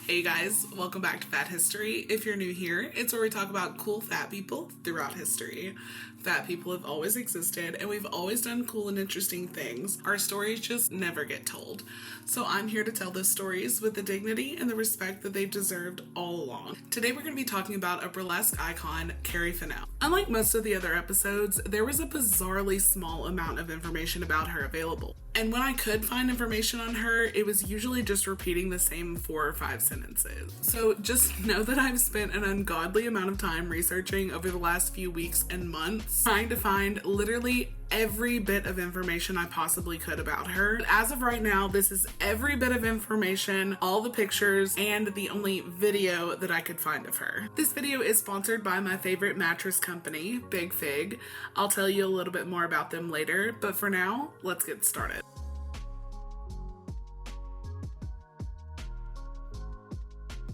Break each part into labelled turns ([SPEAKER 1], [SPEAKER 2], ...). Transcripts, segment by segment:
[SPEAKER 1] Hey guys, welcome back to Fat History. If you're new here, it's where we talk about cool fat people throughout history. Fat people have always existed and we've always done cool and interesting things. Our stories just never get told. So I'm here to tell those stories with the dignity and the respect that they've deserved all along. Today we're going to be talking about a burlesque icon, Carrie Finnell. Unlike most of the other episodes, there was a bizarrely small amount of information about her available. And when I could find information on her, it was usually just repeating the same 4 or 5 sentences. So just know that I've spent an ungodly amount of time researching over the last few weeks and months, trying to find literally every bit of information I possibly could about her. But as of right now, this is every bit of information, all the pictures, and the only video that I could find of her. This video is sponsored by my favorite mattress company, Big Fig. I'll tell you a little bit more about them later, but for now, let's get started.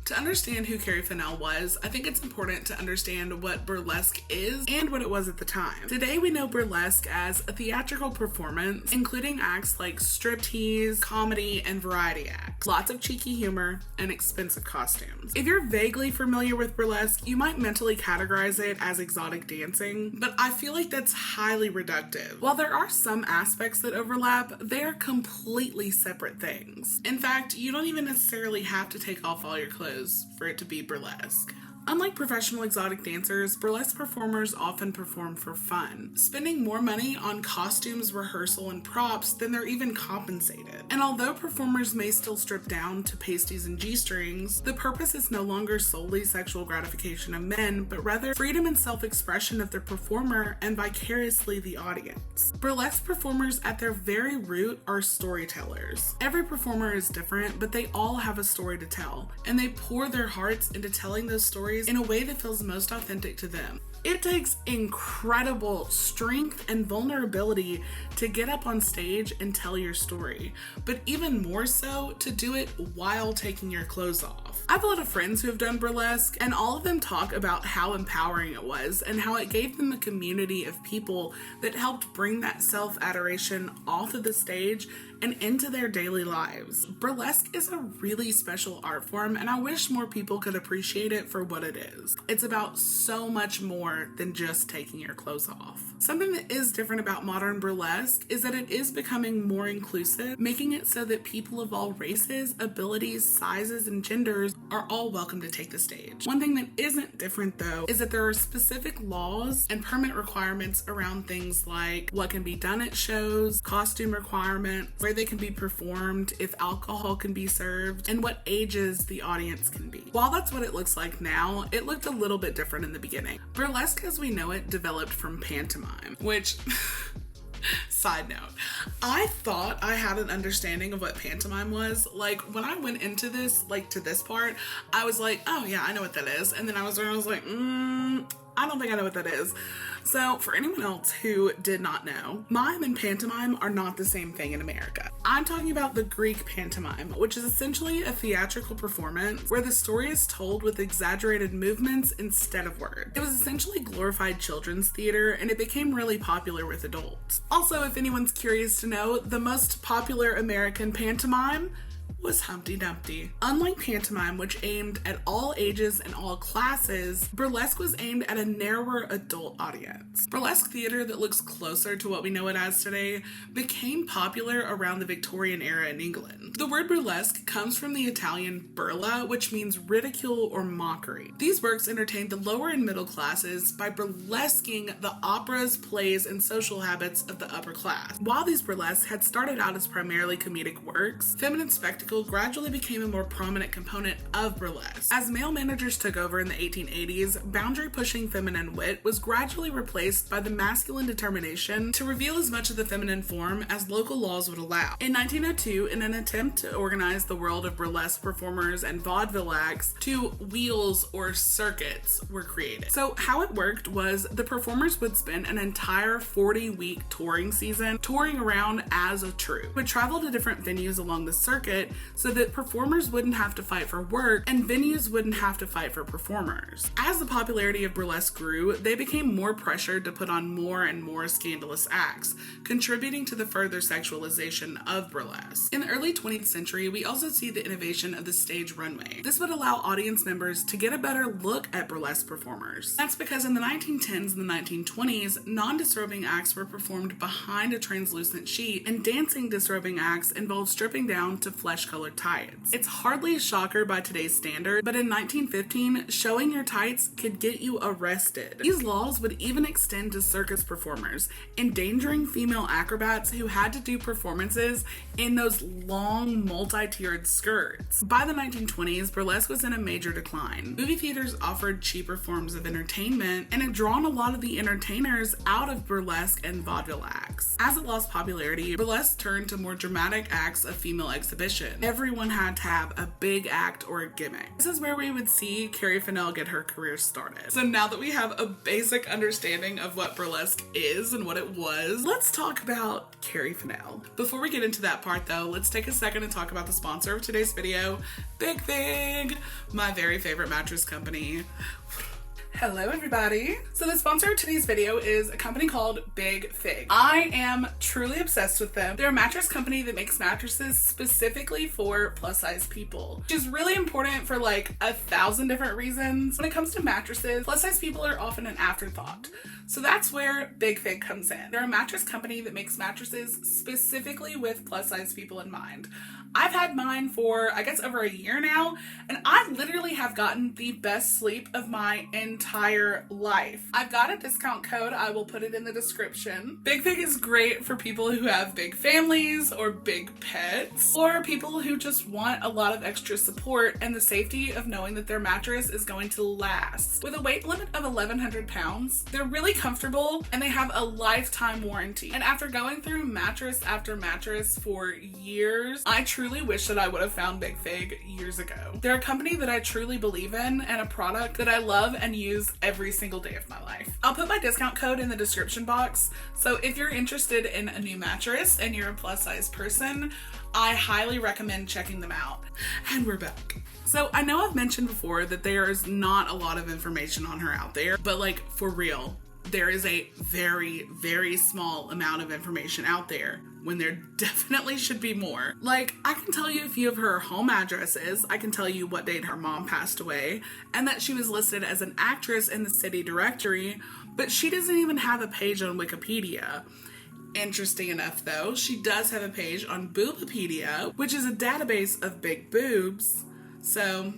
[SPEAKER 1] To understand who Carrie Finnell was, I think it's important to understand what burlesque is and what it was at the time. Today we know burlesque as a theatrical performance, including acts like striptease, comedy, and variety acts. Lots of cheeky humor and expensive costumes. If you're vaguely familiar with burlesque, you might mentally categorize it as exotic dancing, but I feel like that's highly reductive. While there are some aspects that overlap, they are completely separate things. In fact, you don't even necessarily have to take off all your clothes for it to be burlesque. Unlike professional exotic dancers, burlesque performers often perform for fun, spending more money on costumes, rehearsal, and props than they're even compensated. And although performers may still strip down to pasties and G-strings, the purpose is no longer solely sexual gratification of men, but rather freedom and self-expression of the performer and vicariously the audience. Burlesque performers at their very root are storytellers. Every performer is different, but they all have a story to tell, and they pour their hearts into telling those stories in a way that feels most authentic to them. It takes incredible strength and vulnerability to get up on stage and tell your story, but even more so to do it while taking your clothes off. I have a lot of friends who have done burlesque, and all of them talk about how empowering it was and how it gave them a community of people that helped bring that self-adoration off of the stage and into their daily lives. Burlesque is a really special art form, and I wish more people could appreciate it for what it is. It's about so much more than just taking your clothes off. Something that is different about modern burlesque is that it is becoming more inclusive, making it so that people of all races, abilities, sizes, and genders are all welcome to take the stage. One thing that isn't different though is that there are specific laws and permit requirements around things like what can be done at shows, costume requirements, where they can be performed, if alcohol can be served, and what ages the audience can be. While that's what it looks like now, it looked a little bit different in the beginning. Burlesque as we know it developed from pantomime, which side note, I thought I had an understanding of what pantomime was. Like when I went into this, like to this part, I was like, oh yeah, I know what that is. And then I was like, I don't think I know what that is. So for anyone else who did not know, mime and pantomime are not the same thing in America. I'm talking about the Greek pantomime, which is essentially a theatrical performance where the story is told with exaggerated movements instead of words. It was essentially glorified children's theater, and it became really popular with adults. Also, if anyone's curious to know, the most popular American pantomime was Humpty Dumpty. Unlike pantomime, which aimed at all ages and all classes, burlesque was aimed at a narrower adult audience. Burlesque theater that looks closer to what we know it as today became popular around the Victorian era in England. The word burlesque comes from the Italian burla, which means ridicule or mockery. These works entertained the lower and middle classes by burlesquing the operas, plays, and social habits of the upper class. While these burlesques had started out as primarily comedic works, feminine spectacle gradually became a more prominent component of burlesque. As male managers took over in the 1880s, boundary-pushing feminine wit was gradually replaced by the masculine determination to reveal as much of the feminine form as local laws would allow. In 1902, in an attempt to organize the world of burlesque performers and vaudeville acts, 2 wheels or circuits were created. So how it worked was the performers would spend an entire 40-week touring season touring around as a troupe, would travel to different venues along the circuit so that performers wouldn't have to fight for work and venues wouldn't have to fight for performers. As the popularity of burlesque grew, they became more pressured to put on more and more scandalous acts, contributing to the further sexualization of burlesque. In the early 20th century, we also see the innovation of the stage runway. This would allow audience members to get a better look at burlesque performers. That's because in the 1910s and the 1920s, non-disrobing acts were performed behind a translucent sheet, and dancing disrobing acts involved stripping down to flesh-colored tights. It's hardly a shocker by today's standard, but in 1915, showing your tights could get you arrested. These laws would even extend to circus performers, endangering female acrobats who had to do performances in those long, multi-tiered skirts. By the 1920s, burlesque was in a major decline. Movie theaters offered cheaper forms of entertainment and had drawn a lot of the entertainers out of burlesque and vaudeville acts. As it lost popularity, burlesque turned to more dramatic acts of female exhibition. Everyone had to have a big act or a gimmick. This is where we would see Carrie Finnell get her career started. So now that we have a basic understanding of what burlesque is and what it was, let's talk about Carrie Finnell. Before we get into that part though, let's take a second and talk about the sponsor of today's video, Big Fig, my very favorite mattress company. Hello everybody. So the sponsor of today's video is a company called Big Fig. I am truly obsessed with them. They're a mattress company that makes mattresses specifically for plus size people, which is really important for like 1,000 different reasons. When it comes to mattresses, plus size people are often an afterthought. So that's where Big Fig comes in. They're a mattress company that makes mattresses specifically with plus size people in mind. I've had mine for, I guess, over a year now, and I literally have gotten the best sleep of my entire life. I've got a discount code. I will put it in the description. Big Fig is great for people who have big families or big pets, or people who just want a lot of extra support and the safety of knowing that their mattress is going to last. With a weight limit of 1,100 pounds, they're really comfortable and they have a lifetime warranty. And after going through mattress after mattress for years, I truly wish that I would have found Big Fig years ago. They're a company that I truly believe in and a product that I love and use every single day of my life. I'll put my discount code in the description box, so if you're interested in a new mattress and you're a plus size person, I highly recommend checking them out. And we're back. So I know I've mentioned before that there is not a lot of information on her out there, but like for real, there is a very, very small amount of information out there when there definitely should be more. Like, I can tell you a few of her home addresses, I can tell you what date her mom passed away, and that she was listed as an actress in the city directory, but she doesn't even have a page on Wikipedia. Interesting enough though, she does have a page on Boobopedia, which is a database of big boobs, so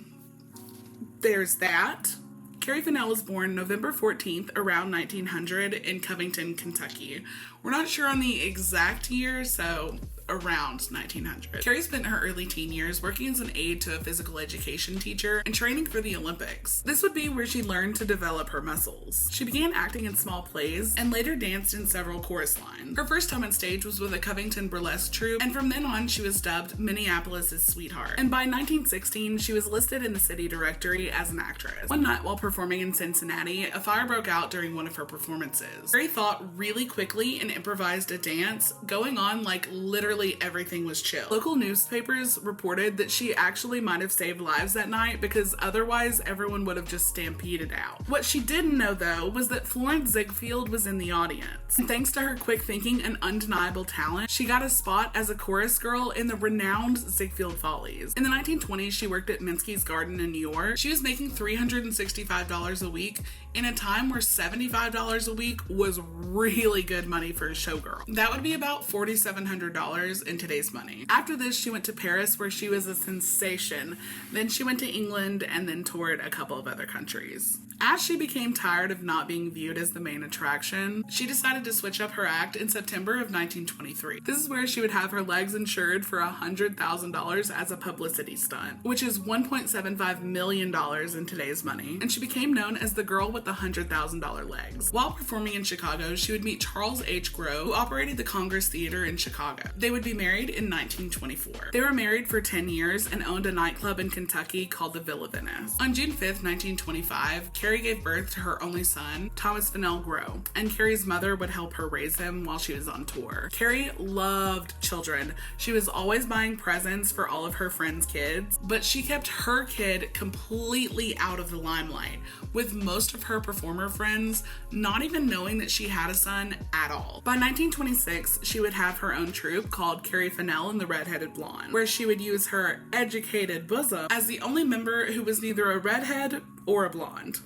[SPEAKER 1] there's that. Carrie Finnell was born November 14th, around 1900 in Covington, Kentucky. We're not sure on the exact year, so around 1900. Carrie spent her early teen years working as an aide to a physical education teacher and training for the Olympics. This would be where she learned to develop her muscles. She began acting in small plays and later danced in several chorus lines. Her first time on stage was with a Covington burlesque troupe, and from then on she was dubbed Minneapolis' sweetheart. And by 1916, she was listed in the city directory as an actress. One night while performing in Cincinnati, a fire broke out during one of her performances. Carrie thought really quickly and improvised a dance, going on like literally everything was chill. Local newspapers reported that she actually might have saved lives that night because otherwise everyone would have just stampeded out. What she didn't know though was that Florence Ziegfeld was in the audience. And thanks to her quick thinking and undeniable talent, she got a spot as a chorus girl in the renowned Ziegfeld Follies. In the 1920s, she worked at Minsky's Garden in New York. She was making $365 a week in a time where $75 a week was really good money for a showgirl. That would be about $4,700 in today's money. After this, she went to Paris where she was a sensation. Then she went to England and then toured a couple of other countries. As she became tired of not being viewed as the main attraction, she decided to switch up her act in September of 1923. This is where she would have her legs insured for $100,000 as a publicity stunt, which is $1.75 million in today's money, and she became known as the girl with the $100,000 legs. While performing in Chicago, she would meet Charles H. Grove, who operated the Congress Theater in Chicago. They They would be married in 1924. They were married for 10 years and owned a nightclub in Kentucky called the Villa Venice. On June 5th, 1925, Carrie gave birth to her only son, Thomas Finnell Grow, and Carrie's mother would help her raise him while she was on tour. Carrie loved children. She was always buying presents for all of her friends' kids, but she kept her kid completely out of the limelight, with most of her performer friends not even knowing that she had a son at all. By 1926, she would have her own troupe called Carrie Finnell and the Redheaded Blonde, where she would use her educated bosom as the only member who was neither a redhead or a blonde.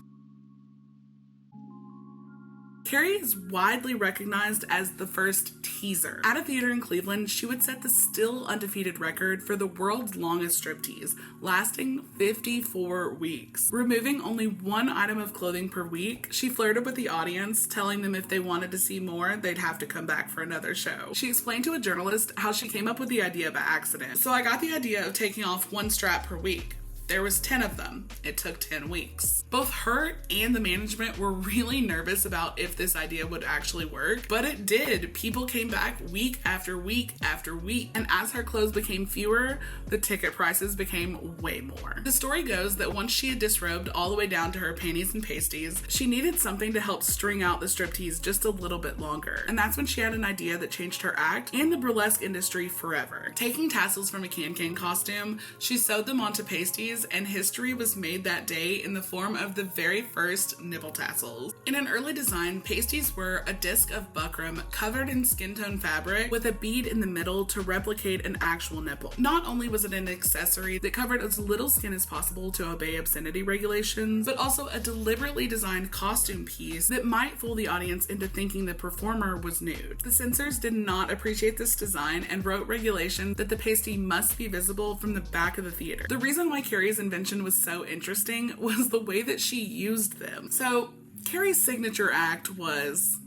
[SPEAKER 1] Carrie is widely recognized as the first teaser. At a theater in Cleveland, she would set the still undefeated record for the world's longest striptease, lasting 54 weeks. Removing only one item of clothing per week, she flirted with the audience, telling them if they wanted to see more, they'd have to come back for another show. She explained to a journalist how she came up with the idea by accident. "So I got the idea of taking off one strap per week. There was 10 of them. It took 10 weeks." Both her and the management were really nervous about if this idea would actually work, but it did. People came back week after week after week, and as her clothes became fewer, the ticket prices became way more. The story goes that once she had disrobed all the way down to her panties and pasties, she needed something to help string out the striptease just a little bit longer, and that's when she had an idea that changed her act and the burlesque industry forever. Taking tassels from a can-can costume, she sewed them onto pasties, and history was made that day in the form of the very first nipple tassels. In an early design, pasties were a disc of buckram covered in skin tone fabric with a bead in the middle to replicate an actual nipple. Not only was it an accessory that covered as little skin as possible to obey obscenity regulations, but also a deliberately designed costume piece that might fool the audience into thinking the performer was nude. The censors did not appreciate this design and wrote regulations that the pasty must be visible from the back of the theater. The reason why Carrie's invention was so interesting was the way that she used them. So Carrie's signature act was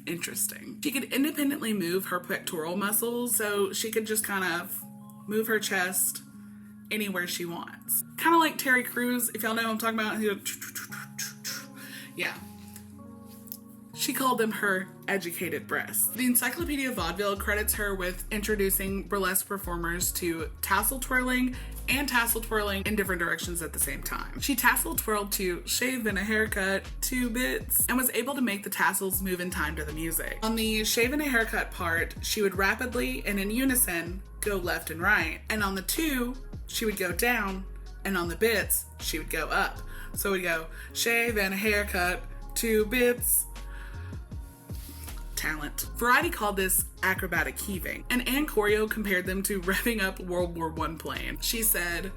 [SPEAKER 1] interesting. She could independently move her pectoral muscles, so she could just kind of move her chest anywhere she wants. Kind of like Terry Crews, if y'all know what I'm talking about. Yeah. She called them her educated breasts. The Encyclopedia of Vaudeville credits her with introducing burlesque performers to tassel twirling and tassel twirling in different directions at the same time. She tassel twirled to Shave and a Haircut 2 bits and was able to make the tassels move in time to the music. On the Shave and a Haircut part, she would rapidly and in unison go left and right, and on the 2, she would go down, and on the bits, she would go up. So we'd go Shave and a Haircut 2 bits. Talent. Variety called this acrobatic heaving, and Anne Corio compared them to revving up World War I plane. She said,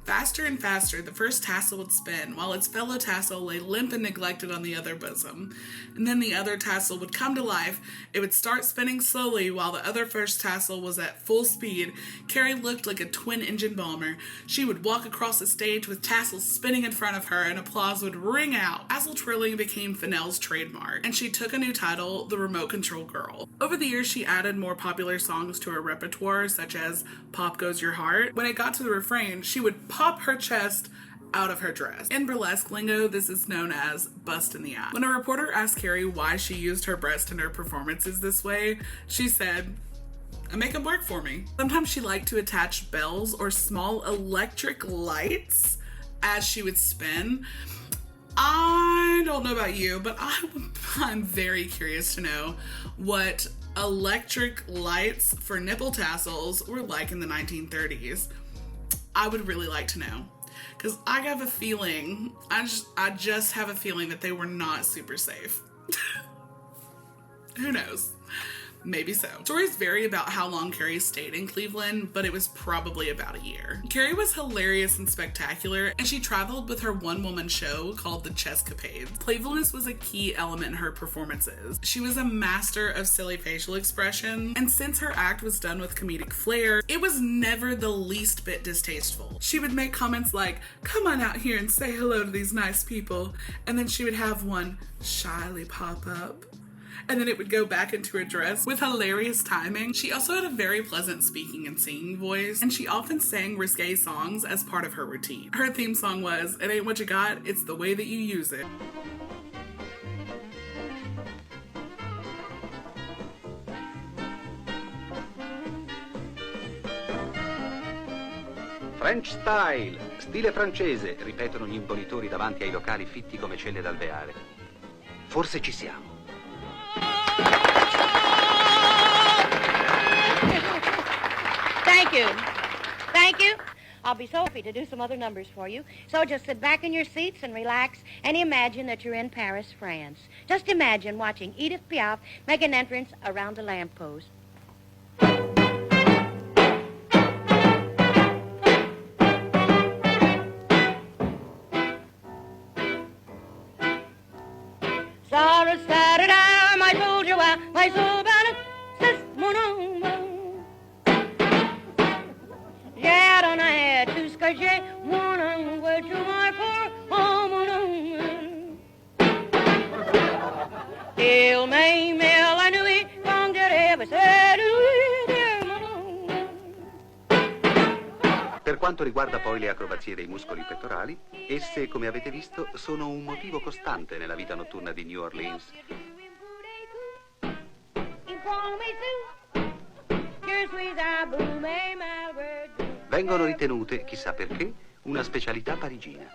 [SPEAKER 1] "Faster and faster, the first tassel would spin, while its fellow tassel lay limp and neglected on the other bosom. And then the other tassel would come to life. It would start spinning slowly while the other first tassel was at full speed. Carrie looked like a twin-engine bomber. She would walk across the stage with tassels spinning in front of her, and applause would ring out." Tassel twirling became Finnell's trademark, and she took a new title, the Remote Control Girl. Over the years, she added more popular songs to her repertoire, such as Pop Goes Your Heart. When it got to the refrain, she would pop her chest out of her dress. In burlesque lingo, this is known as bust in the eye. When a reporter asked Carrie why she used her breast in her performances this way, she said, "I make them work for me." Sometimes she liked to attach bells or small electric lights as she would spin. I don't know about you, but I'm very curious to know what electric lights for nipple tassels were like in the 1930s. I would really like to know, because I have a feeling, I just have a feeling that they were not super safe. Who knows? Maybe so. Stories vary about how long Carrie stayed in Cleveland, but it was probably about a year. Carrie was hilarious and spectacular, and she traveled with her one-woman show called the Chesscapades. Playfulness was a key element in her performances. She was a master of silly facial expression, and since her act was done with comedic flair, it was never the least bit distasteful. She would make comments like, "Come on out here and say hello to these nice people," and then she would have one shyly pop up, and then it would go back into her dress with hilarious timing. She also had a very pleasant speaking and singing voice, and she often sang risque songs as part of her routine. Her theme song was, "It ain't what you got, it's the way that you use it."
[SPEAKER 2] French style, stile francese, ripetono gli imbonitori davanti ai locali fitti come celle d'alveare. Forse ci siamo.
[SPEAKER 3] Thank you. Thank you. I'll be so happy to do some other numbers for you. So just sit back in your seats and relax and imagine that you're in Paris, France. Just imagine watching Edith Piaf make an entrance around a lamppost. Sarah, Saturday, my soldier, my soul, mon amour. Yeah, don't I had to skirt you, mon amour, to my poor, oh, mon amour. Il m'aimait la nuit, quand je rêve, c'est lui, dear, mon amour.
[SPEAKER 2] Per quanto riguarda poi le acrobazie dei muscoli pettorali, esse, come avete visto, sono un motivo costante nella vita notturna di New Orleans. Vengono ritenute, chissà perché, una specialità parigina.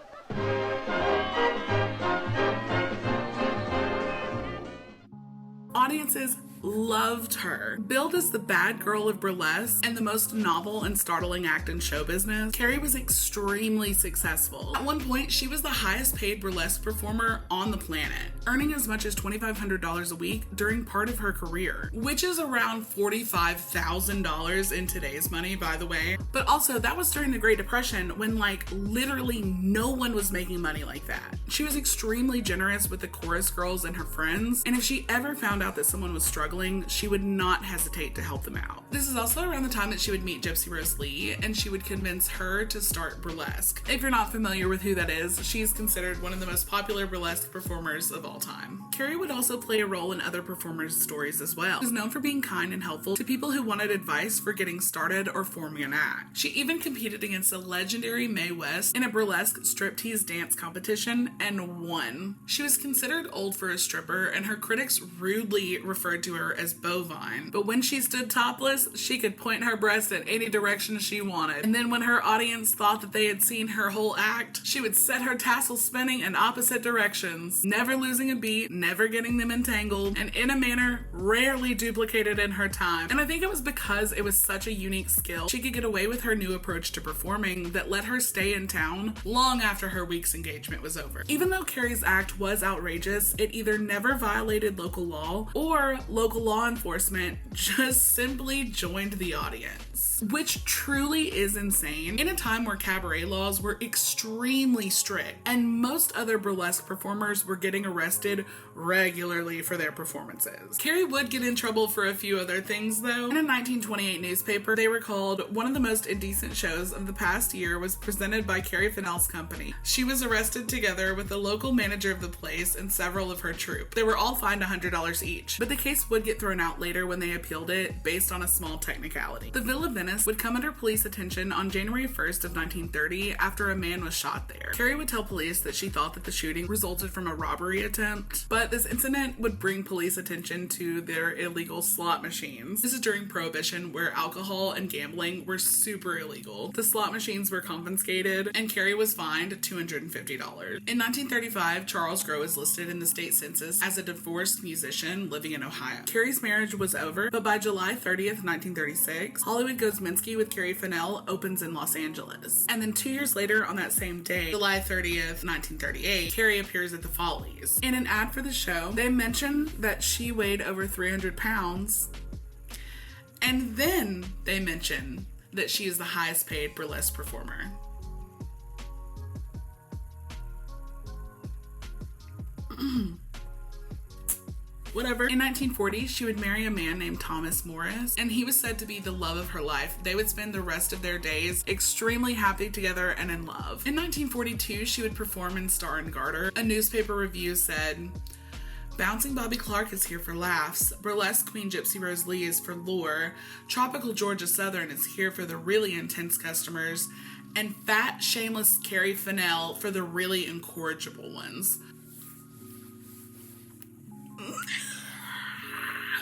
[SPEAKER 1] Audiences loved her. Billed as the bad girl of burlesque and the most novel and startling act in show business, Carrie was extremely successful. At one point, she was the highest paid burlesque performer on the planet, earning as much as $2,500 a week during part of her career, which is around $45,000 in today's money, by the way. But also, that was during the Great Depression when, like, literally no one was making money like that. She was extremely generous with the chorus girls and her friends, and if she ever found out that someone was struggling, she would not hesitate to help them out. This is also around the time that she would meet Gypsy Rose Lee, and she would convince her to start burlesque. If you're not familiar with who that is, she's considered one of the most popular burlesque performers of all time. Carrie would also play a role in other performers' stories as well. She was known for being kind and helpful to people who wanted advice for getting started or forming an act. She even competed against the legendary Mae West in a burlesque striptease dance competition and won. She was considered old for a stripper, and her critics rudely referred to her as bovine, but when she stood topless, she could point her breast in any direction she wanted. And then when her audience thought that they had seen her whole act, she would set her tassels spinning in opposite directions, never losing a beat, never getting them entangled, and in a manner rarely duplicated in her time. And I think it was because it was such a unique skill she could get away with her new approach to performing that let her stay in town long after her week's engagement was over. Even though Carrie's act was outrageous, it either never violated local law or local law enforcement just simply joined the audience, which truly is insane in a time where cabaret laws were extremely strict and most other burlesque performers were getting arrested regularly for their performances. Carrie would get in trouble for a few other things though. In a 1928 newspaper, they were called one of the most indecent shows of the past year was presented by Carrie Finnell's company. She was arrested together with the local manager of the place and several of her troupe. They were all fined $100 each, but the case would get thrown out later when they appealed it based on a small technicality. The Ville of Venice would come under police attention on January 1st of 1930 after a man was shot there. Carrie would tell police that she thought that the shooting resulted from a robbery attempt, but this incident would bring police attention to their illegal slot machines. This is during Prohibition, where alcohol and gambling were super illegal. The slot machines were confiscated, and Carrie was fined $250. In 1935, Charles Grow is listed in the state census as a divorced musician living in Ohio. Carrie's marriage was over, but by July 30th, 1936, Hollywood Goes Minsky with Carrie Finnell opens in Los Angeles. And then 2 years later, on that same day, July 30th, 1938, Carrie appears at the Follies. In an ad for the show, they mention that she weighed over 300 pounds, and then they mention that she is the highest paid burlesque performer. Whatever. In 1940, she would marry a man named Thomas Morris, and he was said to be the love of her life. They would spend the rest of their days extremely happy together and in love. In 1942, she would perform in Star and Garter. A newspaper review said, "Bouncing Bobby Clark is here for laughs, burlesque Queen Gypsy Rose Lee is for lore, tropical Georgia Southern is here for the really intense customers, and fat, shameless Carrie Finnell for the really incorrigible ones."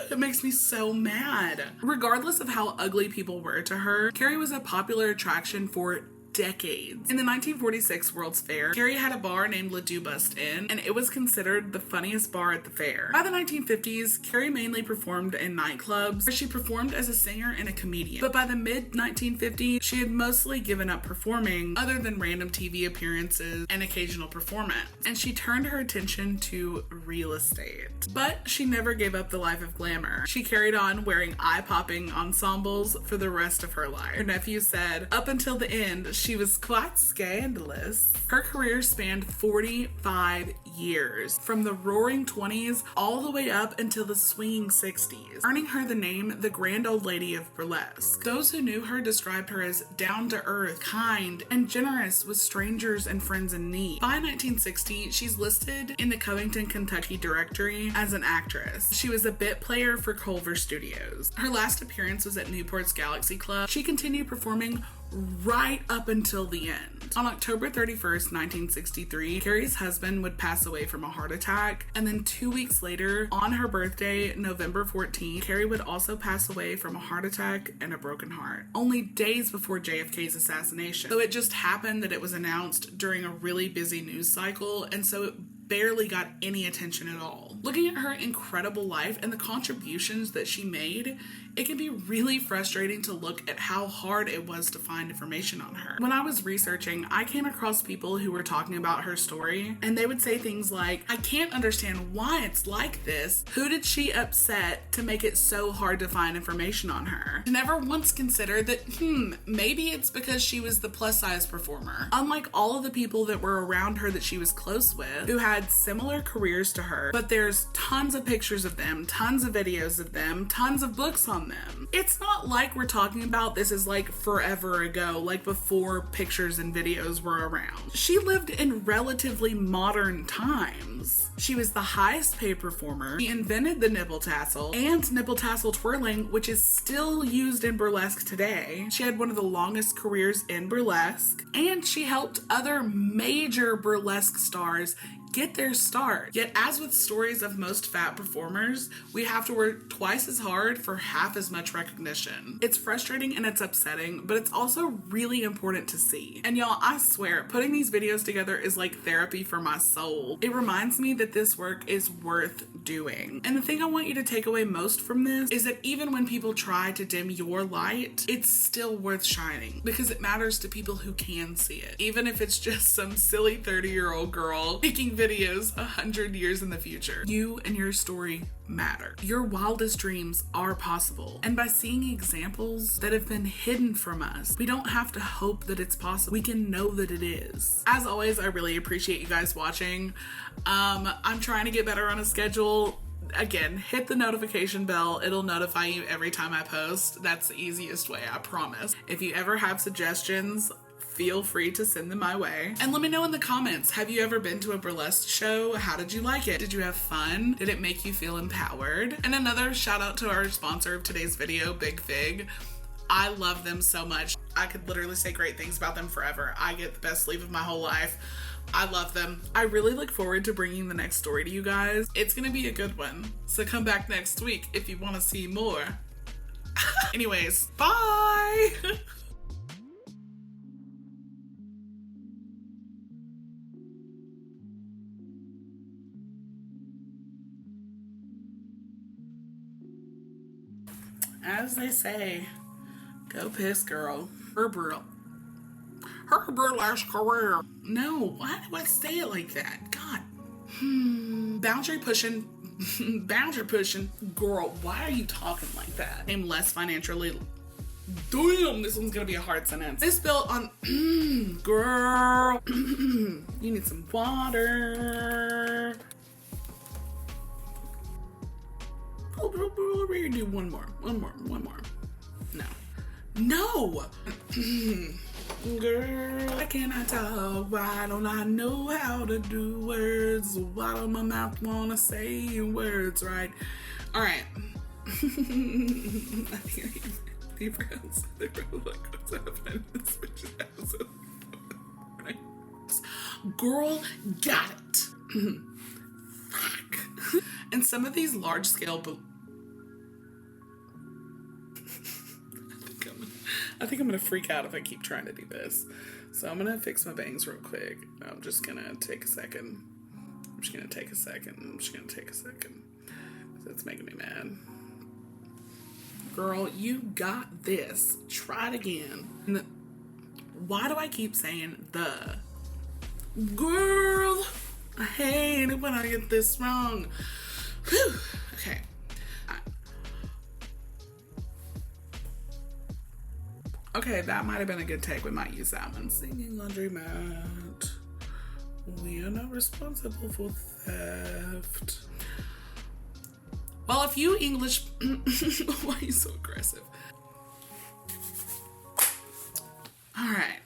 [SPEAKER 1] It makes me so mad. Regardless of how ugly people were to her, Carrie was a popular attraction for decades. In the 1946 World's Fair, Carrie had a bar named Le Deux Bust Inn, and it was considered the funniest bar at the fair. By the 1950s, Carrie mainly performed in nightclubs, where she performed as a singer and a comedian. But by the mid-1950s, she had mostly given up performing, other than random TV appearances and occasional performance, and she turned her attention to real estate. But she never gave up the life of glamour. She carried on wearing eye-popping ensembles for the rest of her life. Her nephew said, up until the end, she was quite scandalous. Her career spanned 45 years, from the roaring 20s all the way up until the swinging 60s, earning her the name the Grand Old Lady of Burlesque. Those who knew her described her as down-to-earth, kind, and generous with strangers and friends in need. By 1960, she's listed in the Covington, Kentucky directory as an actress. She was a bit player for Culver Studios. Her last appearance was at Newport's Galaxy Club. She continued performing right up until the end. On October 31st, 1963, Carrie's husband would pass away from a heart attack, and then 2 weeks later, on her birthday, November 14th, Carrie would also pass away from a heart attack and a broken heart, only days before JFK's assassination. So it just happened that it was announced during a really busy news cycle, and so it barely got any attention at all. Looking at her incredible life and the contributions that she made, it can be really frustrating to look at how hard it was to find information on her. When I was researching, I came across people who were talking about her story, and they would say things like, I can't understand why it's like this. Who did she upset to make it so hard to find information on her? I never once considered that, maybe it's because she was the plus size performer. Unlike all of the people that were around her that she was close with, who had similar careers to her, but there's tons of pictures of them, tons of videos of them, tons of books on them. It's not like we're talking about this is like forever ago, like before pictures and videos were around. She lived in relatively modern times. She was the highest paid performer. She invented the nipple tassel and nipple tassel twirling, which is still used in burlesque today. She had one of the longest careers in burlesque, and she helped other major burlesque stars get their start. Yet, as with stories of most fat performers, we have to work twice as hard for half as much recognition. It's frustrating and it's upsetting, but it's also really important to see. And y'all, I swear, putting these videos together is like therapy for my soul. It reminds me that this work is worth doing. And the thing I want you to take away most from this is that even when people try to dim your light, it's still worth shining, because it matters to people who can see it. Even if it's just some silly 30-year-old girl making videos 100 years in the future. You and your story matter. Your wildest dreams are possible. And by seeing examples that have been hidden from us, we don't have to hope that it's possible. We can know that it is. As always, I really appreciate you guys watching. I'm trying to get better on a schedule. Again, hit the notification bell. It'll notify you every time I post. That's the easiest way, I promise. If you ever have suggestions, feel free to send them my way. And let me know in the comments, have you ever been to a burlesque show? How did you like it? Did you have fun? Did it make you feel empowered? And another shout out to our sponsor of today's video, Big Fig. I love them so much. I could literally say great things about them forever. I get the best sleep of my whole life. I love them. I really look forward to bringing the next story to you guys. It's gonna be a good one. So come back next week if you want to see more. Anyways, bye! As they say, go piss, girl. Her burlesque career. No, why do I say it like that? God. Boundary pushing, girl, why are you talking like that? I'm less financially. Damn, this one's gonna be a hard sentence. This built on, girl, you need some water. We're gonna do one more. No. Girl, why can't I talk? Why don't I know how to do words? Why don't my mouth wanna say words right? Alright. I think they friends. They probably like what's happening in this bitch's house. Right? Girl, got it. Fuck. And some of these large scale I think I'm gonna freak out if I keep trying to do this. So I'm gonna fix my bangs real quick. I'm just gonna take a second. That's making me mad. Girl, you got this. Try it again. Why do I keep saying the? Girl, I hate it when I get this wrong. Whew. Okay. Okay, that might have been a good take. We might use that one. Singing laundromat. We are not responsible for theft. Well, a few English... Why are you so aggressive? Alright.